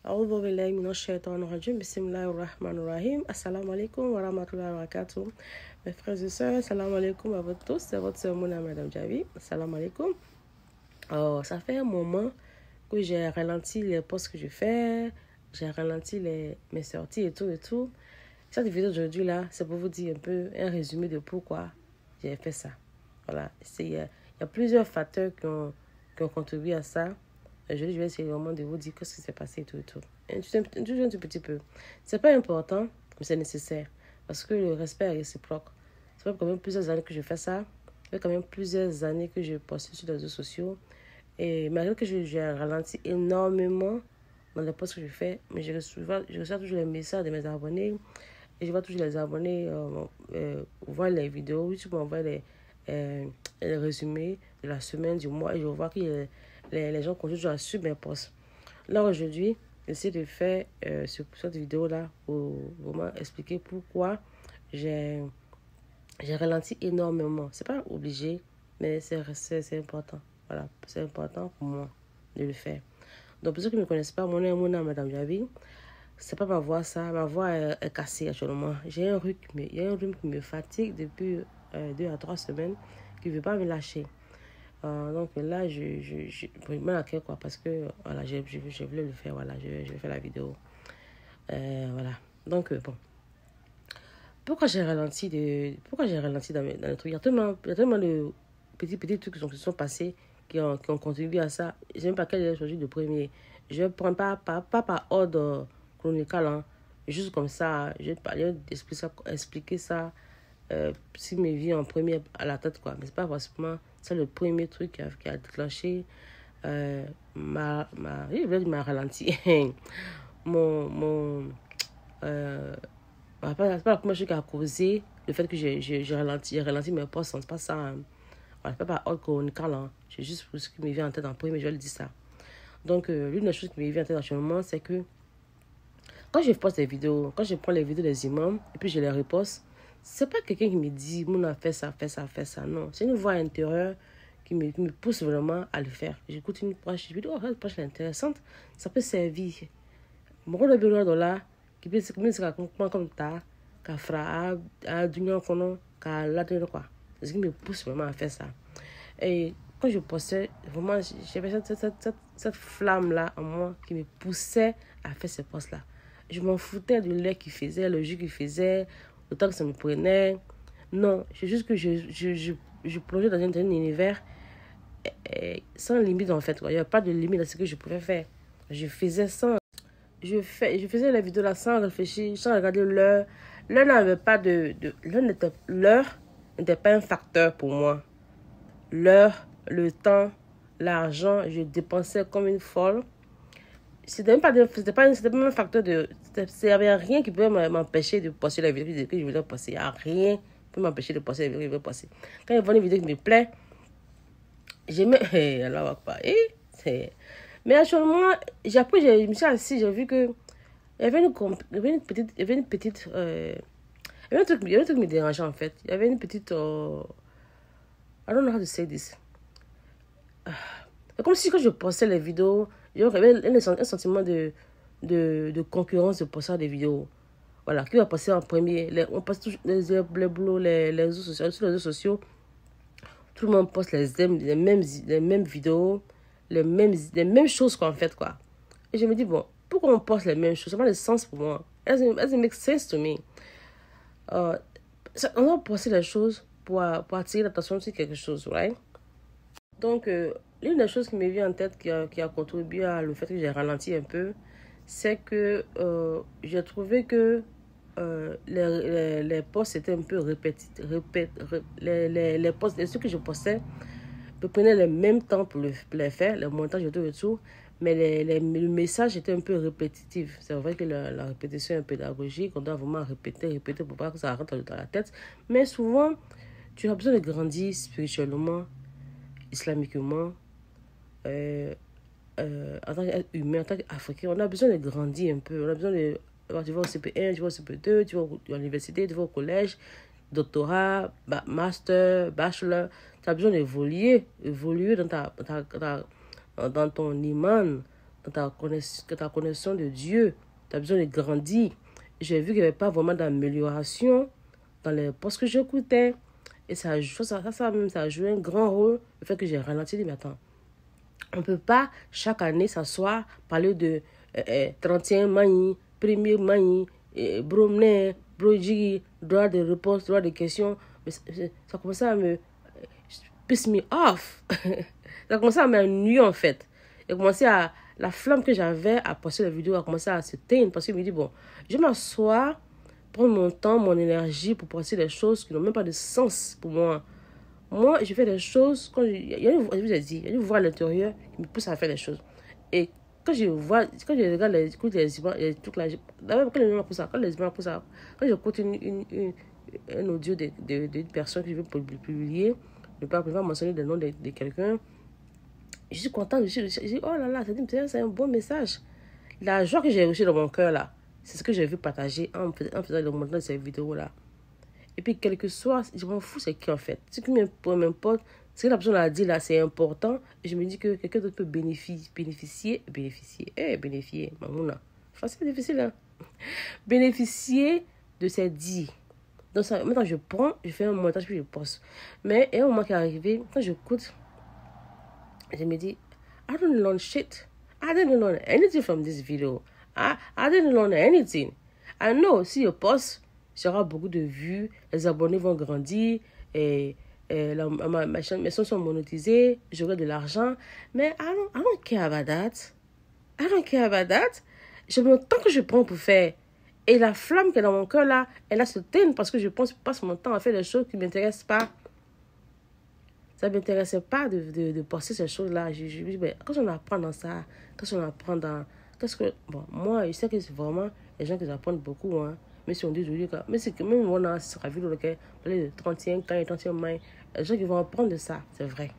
أعوذ بالله من الشيطان الرجيم بسم الله الرحمن الرحيم Assalamu alaikum wa rahmatullahi wa barakatuh. Mes frères et sœurs, assalamu alaikum à vous tous. C'est votre sœur Mouna Madame Javi. Assalamu alaikum. Ça fait un moment que j'ai ralenti les posts que je fais. J'ai ralenti mes sorties et tout. Cette vidéo d'aujourd'hui là, c'est pour vous dire un peu un résumé de pourquoi j'ai fait ça. Voilà. Il y a plusieurs facteurs qui ont contribué à ça. Aujourd'hui, je vais essayer vraiment de vous dire ce qui s'est passé et tout. Un tout petit peu. C'est pas important, mais c'est nécessaire. Parce que le respect est réciproque. Ça fait quand même plusieurs années que je fais ça. Ça fait quand même plusieurs années que je poste sur les réseaux sociaux. Et malgré que j'ai ralenti énormément dans les posts que je fais, mais je reçois toujours les messages de mes abonnés. Et je vois toujours les abonnés voir les vidéos. YouTube m'envoie les résumés de la semaine, du mois. Et je vois que les gens continuent toujours à suivre mes posts. Là, aujourd'hui, j'essaie de faire cette vidéo-là pour vraiment expliquer pourquoi j'ai ralenti énormément. C'est pas obligé, mais c'est important. Voilà, c'est important pour moi de le faire. Donc, pour ceux qui ne me connaissent pas, mon nom est Mouna Madame Javi. C'est pas ma voix, ça. Ma voix est cassée actuellement. Il y a un rhume qui me fatigue depuis 2 à 3 semaines, qui ne veut pas me lâcher. Donc là, je me laquais quoi, parce que voilà, je voulais le faire, voilà, je vais faire la vidéo. Voilà. Donc bon. Pourquoi j'ai ralenti dans le truc? Il y a tellement de petits trucs qui se sont passés qui ont contribué à ça. Je ne sais même pas quel est choisi le premier. Je ne prends pas par ordre chronical, hein. Juste comme ça, je vais parler expliquer ça si me vient en premier à la tête, quoi. Mais c'est pas forcément ça le premier truc qui a déclenché ma ralenti. C'est pas la première chose qui a causé le fait que j'ai ralenti mes posts. C'est pas ça, hein. Voilà, c'est pas par ordre chronical, hein. C'est juste pour ce qui me vient en tête en premier, je vais le dire ça. Donc, l'une des choses qui me vient en tête actuellement, c'est que quand je poste des vidéos, quand je prends les vidéos des imams et puis je les reposte, c'est pas quelqu'un qui me dit « Mouna, fais ça ». Non, c'est une voix intérieure qui me pousse vraiment à le faire. J'écoute une page, je me dis « Oh, cette page est intéressante, ça peut servir ». Mon rôle de bureau là, qui peut se comprendre comme ça, qui fera à l'union kono, qui la donne quoi. C'est ce qui me pousse vraiment à faire ça. Et quand je postais, vraiment, j'avais cette flamme-là en moi qui me poussait à faire ces postes-là. Je m'en foutais du lait qu'il faisait, le jus qu'il faisait, le temps que ça me prenait. Non, c'est juste que je plongeais dans un univers sans limite en fait, quoi. Il n'y avait pas de limite à ce que je pouvais faire. Je faisais sans... Je faisais les vidéos là sans réfléchir, sans regarder l'heure. L'heure n'était pas un facteur pour moi. L'heure, le temps, l'argent, je dépensais comme une folle. C'était pas un facteur de... Il n'y avait rien qui pouvait m'empêcher de poster la vidéo que je voulais poster. Il n'y a rien qui peut m'empêcher de poster la vidéo que je voulais poster. Quand il y a une vidéo qui me plaît, j'aimais... Alors, mais actuellement, après, je me suis assise, j'ai vu que il y avait un truc qui me dérangeait en fait. Il y avait une petite... I don't know how to say this. C'est comme si quand je postais les vidéos, j'avais un sentiment de concurrence de postage des vidéos. Voilà, qui va passer en premier. On passe toujours les blogs, les réseaux sociaux. Sur les réseaux sociaux, tout le monde poste les mêmes vidéos, les mêmes choses quoi, en fait, quoi. Et je me dis, bon, pourquoi on poste les mêmes choses? Ça n'a pas de sens pour moi. It doesn't make sense to me. On doit poster les choses pour attirer l'attention sur quelque chose, right? Donc, l'une des choses qui me vient en tête qui a contribué à le fait que j'ai ralenti un peu, c'est que j'ai trouvé que les posts étaient un peu répétitifs. Les posts, ceux que je postais, je prenais le même temps pour les faire, le montage et tout, mais le message était un peu répétitif. C'est vrai que la répétition est pédagogique, on doit vraiment répéter pour pas que ça rentre dans la tête. Mais souvent, tu as besoin de grandir spirituellement, islamiquement, en tant qu'humain, en tant qu'Africain. On a besoin de grandir un peu. On a besoin de... Tu vas au CP1, tu vas au CP2, tu vas à l'université, tu vas au collège, doctorat, master, bachelor. Tu as besoin d'évoluer dans ton iman, dans ta connaissance de Dieu. Tu as besoin de grandir. J'ai vu qu'il n'y avait pas vraiment d'amélioration dans les postes que j'écoutais. Et ça a joué un grand rôle. Le fait que j'ai ralenti, mais attends. On ne peut pas chaque année s'asseoir, parler de 31 mani, premier mani, bromne, broji, droit de réponse, droit de questions. Mais ça commençait à me piss me off. Ça commençait à m'ennuyer en fait. La flamme que j'avais à poster la vidéo a commencé à s'éteindre parce que je me dis, bon, je vais m'asseoir, prendre mon temps, mon énergie pour poster des choses qui n'ont même pas de sens pour moi. Moi, je fais des choses, il y a une voix à l'intérieur qui me pousse à faire des choses. Et quand je regarde les trucs là, d'abord, quand j'écoute un audio d'une personne que je veux publier, je ne vais pas mentionner le nom de quelqu'un, je suis contente, je dis, oh là là, c'est un bon message. La joie que j'ai reçue dans mon cœur là, c'est ce que j'ai vu partager en faisant le montage de cette vidéo là. Et puis, quel que soit, je m'en fous, c'est qui en fait. Ce qui m'importe, ce que la personne a dit là, c'est important. Et je me dis que quelqu'un d'autre peut bénéficier. Mamouna. C'est difficile, hein. Bénéficier de ces dits. Donc, ça, maintenant, je fais un montage, puis je poste. Mais, il y a un moment qui est arrivé, quand j'écoute, je me dis, I don't learn shit. I didn't learn anything from this video. I didn't learn anything. I know, si je poste, il y aura beaucoup de vues, les abonnés vont grandir, mes chaînes sont monétisées, j'aurai de l'argent. Mais I don't care about that. I don't care about that. Le temps que je prends pour faire. Et la flamme qui est dans mon cœur là, elle a se teindre parce que je passe mon temps à faire des choses qui ne m'intéressent pas. Ça ne m'intéressait pas de poster ces choses-là. Je me dis, ben, quand on apprend dans ça, quand on apprend dans... Bon, moi, je sais que c'est vraiment les gens qui apprennent beaucoup, hein. Mais si on dit aujourd'hui, mais c'est que même on a sur la vidéo, parler de 31 ans et 31 mai, les gens qui vont apprendre de ça, c'est vrai.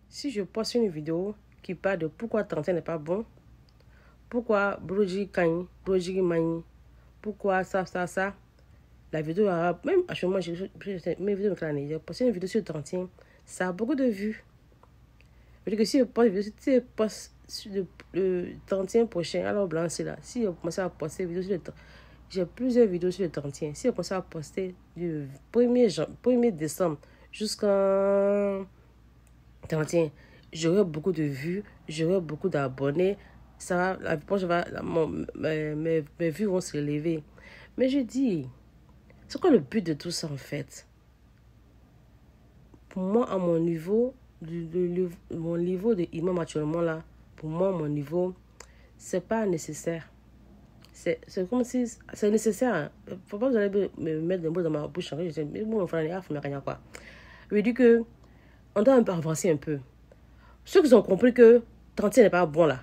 Si je poste une vidéo qui parle de pourquoi 31 n'est pas bon, pourquoi broji kani, broji mani, pourquoi ça, la vidéo arabe, même actuellement, mes vidéos j'ai posté une vidéo sur 31, ça a beaucoup de vues. Je veux dire que si je poste sur le 31 prochain, alors blanc, c'est là. Si je commence à poster une vidéo sur le 31, j'ai plusieurs vidéos sur le 31. Si je commence à poster du 1er décembre jusqu'en 31, j'aurai beaucoup de vues, j'aurai beaucoup d'abonnés. Mes vues vont se lever. Mais je dis, c'est quoi le but de tout ça en fait? Pour moi, à mon niveau, mon niveau de imam actuellement là, pour moi, mon niveau, c'est pas nécessaire. C'est comme si c'est nécessaire. Faut pas que vous allez me mettre des mots dans ma bouche. Je dis que on doit un peu avancer un peu. Ceux qui ont compris que 31 n'est pas bon là,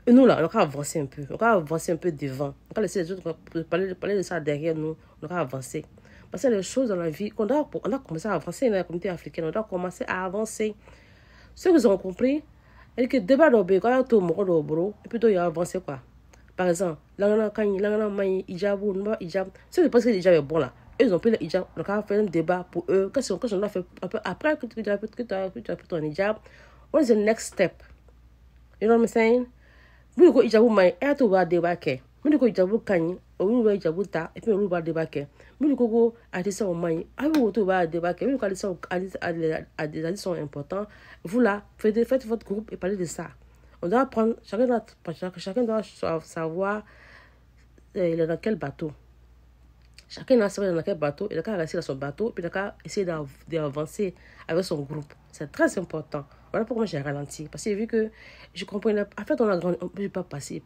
et nous là, on doit avancer un peu. On doit avancer un peu devant. On doit laisser les autres parler de ça derrière nous. On doit avancer. Parce que les choses dans la vie, on doit commencer à avancer dans la communauté africaine. On doit commencer à avancer. Ceux qui ont compris, c'est que débat d'obé, quand il y a tout le monde, et puis il y a avancé quoi. Par exemple, c'est parce que l'hijab est bon là. Eux, ils ont pris le hijab, on a fait un débat pour eux. Quand on a fait, après que tu as pris ton hijab, what is the next step? You know what I'm saying? Vous dites que hijab mai, et tout va débarquer. Vous dites que hijab kanyi, ou vous hijab ta, et puis on va débarquer. Vous dites que addition mai, vous tout va débarquer. Vous dites que des additions importantes. Vous là, faites votre groupe et parlez de ça. On doit apprendre, chacun doit savoir il est dans quel bateau. Chacun doit savoir dans quel bateau, il doit rester dans son bateau, puis il doit essayer d'avancer avec son groupe. C'est très important. Voilà pourquoi j'ai ralenti. Parce que j'ai vu que je comprenais. En fait, on ne peut pas passer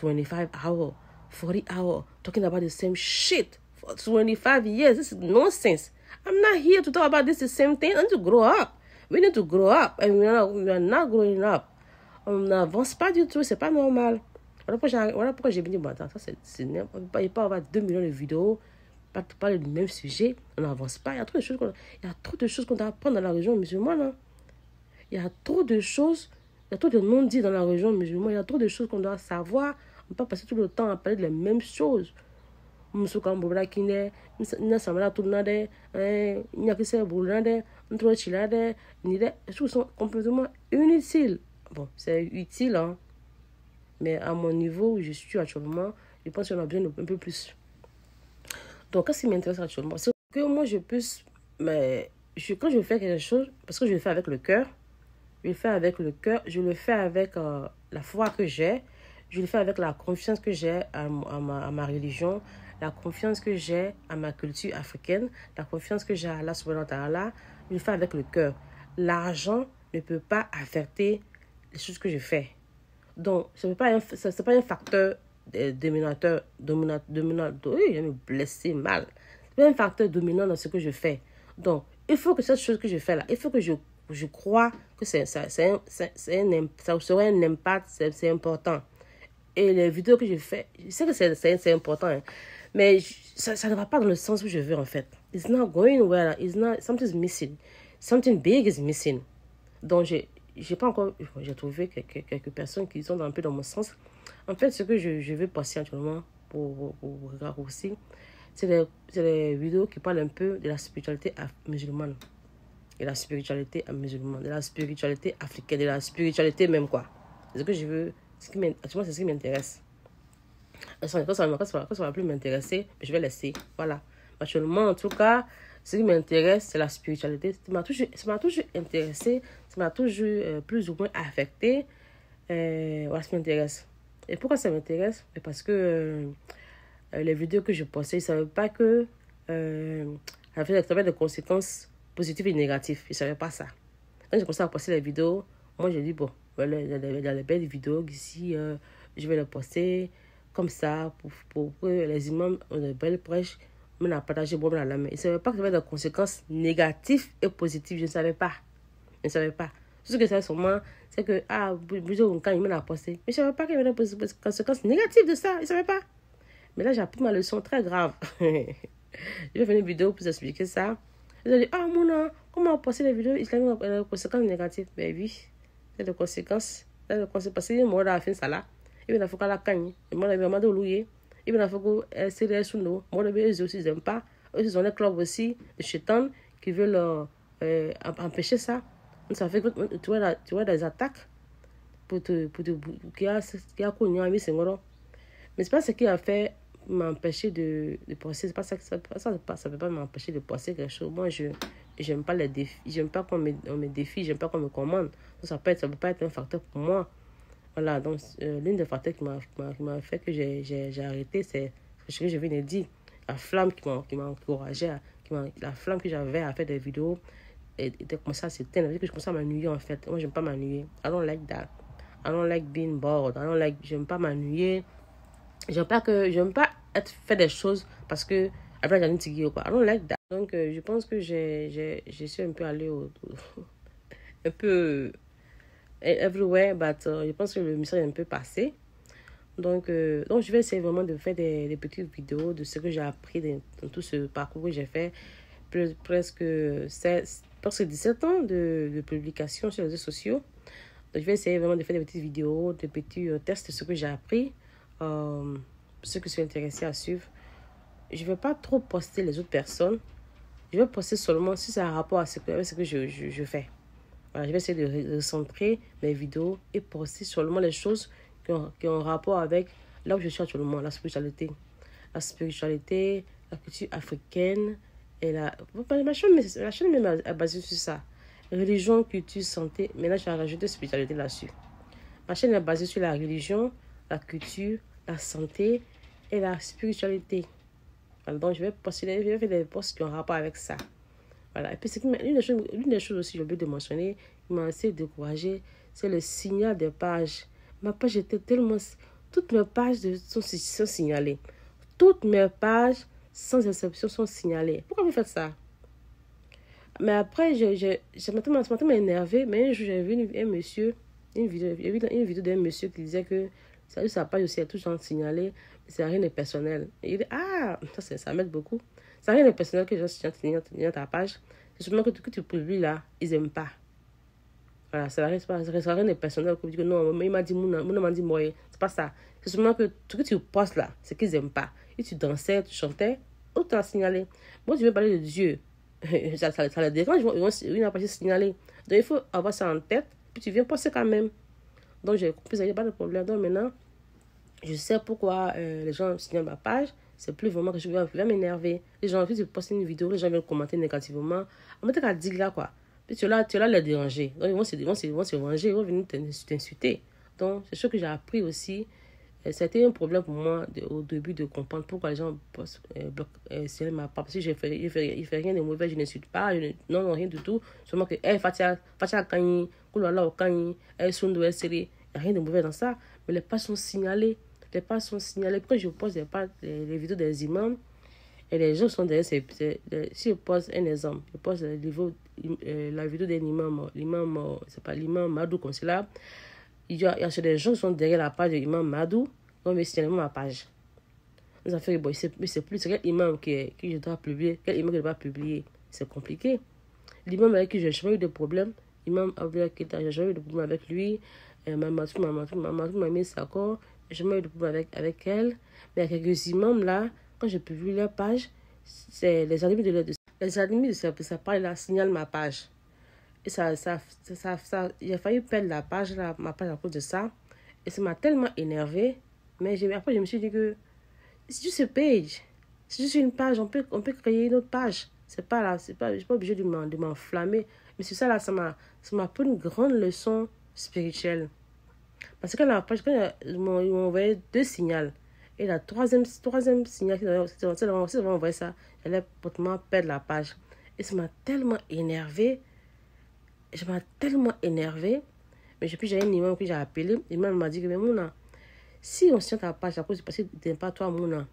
25 hours, 40 hours, talking about the same shit for 25 years. This is nonsense. I'm not here to talk about the same thing. I need to grow up. We need to grow up. And we are not growing up. On n'avance pas du tout, c'est pas normal. Voilà pourquoi j'ai dit, bon, attends, on ne peut pas avoir 2 millions de vidéos, pas parler du même sujet, on n'avance pas. Il y a trop de choses qu'on doit apprendre dans la région musulmane. Il y a trop de choses, il y a trop de non-dits dans la région musulmane, il y a trop de choses qu'on doit savoir. On ne peut pas passer tout le temps à parler de les mêmes choses. Sont complètement inutiles. Bon, c'est utile, hein. Mais à mon niveau où je suis actuellement, je pense qu'on a besoin d'un peu plus. Donc, qu'est-ce qui m'intéresse actuellement? C'est que moi, je puisse... Mais quand je fais quelque chose, parce que je le fais avec le cœur, je le fais avec le cœur, je le fais avec la foi que j'ai, je le fais avec la confiance que j'ai à ma religion, la confiance que j'ai à ma culture africaine, la confiance que j'ai à Allah subhanahu wa ta'ala, je le fais avec le cœur. L'argent ne peut pas affecter les choses que je fais. Donc, ce n'est pas un facteur dominateur, oui, je vais me blesser mal. Ce n'est pas un facteur dominant dans ce que je fais. Donc, il faut que cette chose que je fais là, il faut que je crois que ça aurait un impact, c'est important. Et les vidéos que je fais, je sais que c'est important, hein, mais ça ne va pas dans le sens où je veux en fait. It's not going well, something's missing. Something big is missing. Donc, j'ai pas encore, j'ai trouvé quelques personnes qui sont un peu dans mon sens. En fait, ce que je veux passer actuellement pour raccourcir, c'est les vidéos qui parlent un peu de la spiritualité musulmane. De la spiritualité musulmane, de la spiritualité africaine, de la spiritualité même quoi. C'est ce que je veux, actuellement c'est ce qui m'intéresse. Quand ça va plus m'intéresser, je vais laisser. Voilà. Actuellement, en tout cas, ce qui m'intéresse, c'est la spiritualité. Ça m'a toujours intéressé, ça m'a toujours plus ou moins affecté. Voilà ce qui m'intéresse. Et pourquoi ça m'intéresse? Parce que les vidéos que je postais, je ne savais pas que ça avait des conséquences positives et négatives. Je ne savais pas ça. Quand j'ai commencé à poster les vidéos, moi j'ai dit, bon, voilà, il y a des belles vidéos ici, je vais les poster comme ça pour que les imams ont de belles prêches. On a partagé bon dans la main. Je ne savais pas que ça avait des conséquences négatives et positives. Je ne savais pas. Tout ce que je savais sûrement, c'est que, quand il m'a posté. Mais je ne savais pas qu'il y avait des conséquences négatives de ça. Je ne savais pas. Mais là, j'ai appris ma leçon très grave. Je vais faire une vidéo pour expliquer ça. Ils ont dit, Mouna, comment poster les vidéos islamiques ont des conséquences négatives? Ben oui, c'est des conséquences. Parce que moi, j'ai fait ça là. Il y a la cagne. Moi, j'ai vraiment de louer. Il y a c'est les sous-nous. Moi, eux aussi, ils n'aiment pas. Eux, ils ont des clubs aussi de chétan qui veulent empêcher ça. Donc, ça fait que tu vois des attaques qui a connu un c'est mais c'est pas ce qui a fait m'empêcher de penser. C'est pas ça, ça peut pas m'empêcher de penser quelque chose. Moi, j'aime pas les défis. J'aime pas qu'on me défie. J'aime pas qu'on me commande. Donc, ça peut pas être un facteur pour moi. Voilà, donc l'une des facteurs qui m'a fait que j'ai arrêté, c'est ce que je viens de dire. La flamme qui m'a encouragé, la flamme que j'avais à faire des vidéos était commencé à s'éteindre. C'est-à-dire que je commençais à m'ennuyer en fait. Moi, j'aime pas m'ennuyer. I don't like that. I don't like being bored. J'aime pas m'ennuyer. J'aime pas faire des choses parce que après j'en ai tigé ou quoi. I don't like that. Donc, je pense que je suis un peu allé un peu everywhere, but je pense que le message est un peu passé. Donc je vais essayer vraiment de faire des petites vidéos de ce que j'ai appris dans tout ce parcours que j'ai fait. Presque 17 ans de publication sur les réseaux sociaux. Donc je vais essayer vraiment de faire des petites vidéos, des petits tests de ce que j'ai appris. Ceux qui sont intéressés à suivre. Je ne vais pas trop poster les autres personnes. Je vais poster seulement si ça a rapport avec ce que je fais. Voilà, je vais essayer de recentrer mes vidéos et poster seulement les choses qui ont rapport avec là où je suis actuellement, la spiritualité. La culture africaine et la chaîne même est basée sur ça. Religion, culture, santé. Maintenant, j'ai rajouté spiritualité là-dessus. Ma chaîne est basée sur la religion, la culture, la santé et la spiritualité. Voilà, donc je vais faire des posts qui ont rapport avec ça. Voilà. Et puis l'une des choses aussi, j'ai oublié de mentionner, qui m'a assez découragé, c'est le signal des pages. Ma page était tellement... Toutes mes pages sont signalées. Toutes mes pages, sans exception, sont signalées. Pourquoi vous faites ça? Mais après, ça m'a énervé. Mais un jour, j'ai vu une vidéo d'un monsieur qui disait que sa page aussi est toujours signalée. C'est rien de personnel. Et il dit, ça m'aide beaucoup. C'est rien de personnel que je signale ta page. C'est seulement que tu publies là, ils n'aiment pas. Voilà, ça rien de personnel. Que tu dis, non, il m'a dit, Mouna m'a dit, moi, c'est pas ça. C'est seulement que tout ce que tu postes là, c'est qu'ils n'aiment pas. Et tu dansais, tu chantais, ou tu as signalé. Moi, tu veux parler de Dieu. ça les dérange, ils n'ont pas signalé. Donc, il faut avoir ça en tête, puis tu viens poster quand même. Donc, j'ai compris, il n'y a pas de problème. Donc, maintenant, Je sais pourquoi les gens signalent ma page. C'est plus vraiment que je vais m'énerver. Les gens, si tu postes une vidéo, les gens viennent commenter négativement. En fait, tu dis là, quoi. Puis tu es là les déranger. Donc, ils vont se venger, ils vont venir t'insulter. Donc, c'est ce que j'ai appris aussi. C'était un problème pour moi au début de comprendre pourquoi les gens signalent ma page. Parce que il fait rien de mauvais, je n'insulte pas, non, rien du tout. Seulement que, Fatia Kanyi, Koulala Kanyi, Sundo Seri, il n'y a rien de mauvais dans ça. Mais les pages sont signalées. Les pages sont signalées. Quand je poste les vidéos des imams, et les gens sont derrière si je pose un exemple, je pose la vidéo d'un imam, c'est pas l'imam Madou comme cela, il y a des gens qui sont derrière la page de l'imam Madou, donc mais c'est ma page. Ça fait bon, c'est plus c'est quel imam que je dois publier, quel imam que je dois publier, c'est compliqué. L'imam avec qui j'ai jamais eu de problème, imam Abdullah Keita, j'ai jamais eu de problème avec lui, Mamadou m'a mis d'accord, j'ai jamais eu de problème avec elle, mais il y a quelques imams là, quand je publie leur page, c'est les ennemis de sa page là signalent ma page. Et ça, il a failli perdre ma page à cause de ça. Et ça m'a tellement énervé. Mais après, je me suis dit que c'est juste une page. C'est juste une page. On peut créer une autre page. Je suis pas obligé de m'enflammer. Mais c'est ça là, ça m'a pris une grande leçon spirituelle. Parce que quand ils m'ont envoyé 2 signaux. Et la troisième signal qui va envoyer ça, elle allait pourtant perdre la page. Et ça m'a tellement énervé. Mais puis j'ai un imam que j'ai appelé. L'imam m'a dit que, mais Mouna, si on tient ta page, c'est parce que tu n'aimes pas toi, Mouna.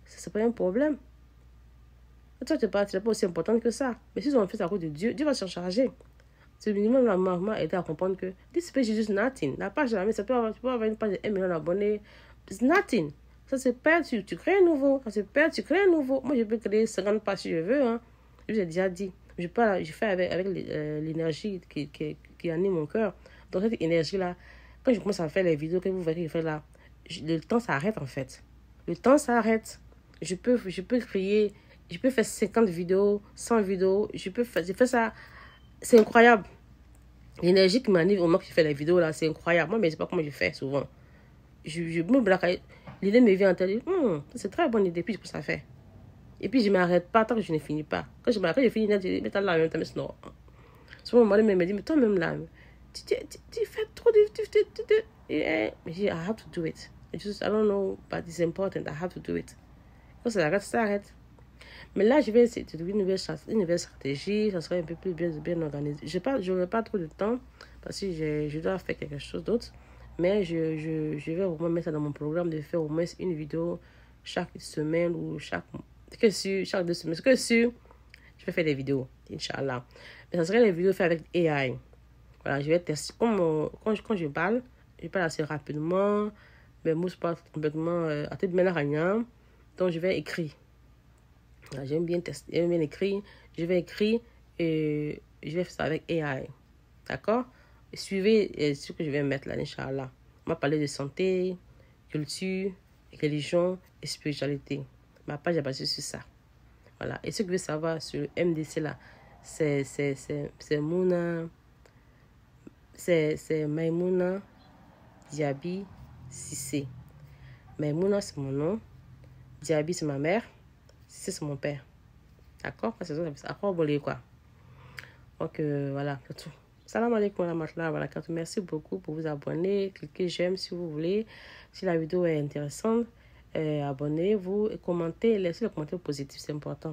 C'est pas un problème. Toi, tu n'es pas aussi important que ça. Mais si on fait ça à cause de Dieu, Dieu va s'en charger. C'est minimum la maman aidé à comprendre que this page is just nothing. La page, tu peux avoir une page de 1 million d'abonnés. It's nothing. Ça se perd, tu crées un nouveau. Ça se perd, tu crées un nouveau. Moi, je peux créer 50 pages si je veux. Hein. Je vous ai déjà dit. Je fais avec l'énergie qui anime mon cœur. Donc, cette énergie-là, quand je commence à faire les vidéos que vous verrez que je fais là, le temps s'arrête en fait. Le temps s'arrête. Je peux créer, je peux faire 50 vidéos, 100 vidéos. Je fais ça. C'est incroyable. L'énergie qui m'anime au moment que je fais les vidéos là, c'est incroyable. Moi, mais je sais pas comment je fais souvent. Je me blague. L'idée me vient en tête. C'est très bonne idée. Puis je peux ça faire. Et puis je ne m'arrête pas tant que je ne finis pas. Quand je finis, je dis, mais t'as là, mais non. Souvent, mon mari me dit, mais toi-même là, tu fais trop de... Mais je dis, I have to do it. I don't know, but it's important. I have to do it. Quand ça s'arrête. Mais là, je vais essayer de trouver une nouvelle stratégie. Ça serait un peu plus bien organisé. Je n'aurai pas trop de temps parce que je dois faire quelque chose d'autre. Mais je vais vraiment mettre ça dans mon programme de faire au moins une vidéo chaque semaine ou chaque 2 semaines. Je vais faire des vidéos, Inch'Allah. Mais ça serait des vidéos faites avec AI. Voilà, je vais tester. Quand je parle assez rapidement. Mes mots ne sont pas complètement à tête de manière. Donc, je vais écrire. Voilà, j'aime bien écrire. Je vais écrire et je vais faire ça avec AI. D'accord? Et suivez ce que je vais mettre là, Inch'Allah. On va parler de santé, culture, religion et spiritualité. Ma page est basée sur ça. Voilà. Et ce que vous voulez savoir sur le MDC là, c'est Mouna, c'est Maïmouna Diaby Sissé. Maïmouna, c'est mon nom. Diaby, c'est ma mère. Sissé, c'est mon père. D'accord? C'est ça. Après, quoi. Donc, voilà, c'est tout. Salam alaikum wa rahmatullahi wa barakatuh. Merci beaucoup pour vous abonner. Cliquez j'aime si vous voulez. Si la vidéo est intéressante, abonnez-vous et commentez. Laissez le commentaire positif, c'est important.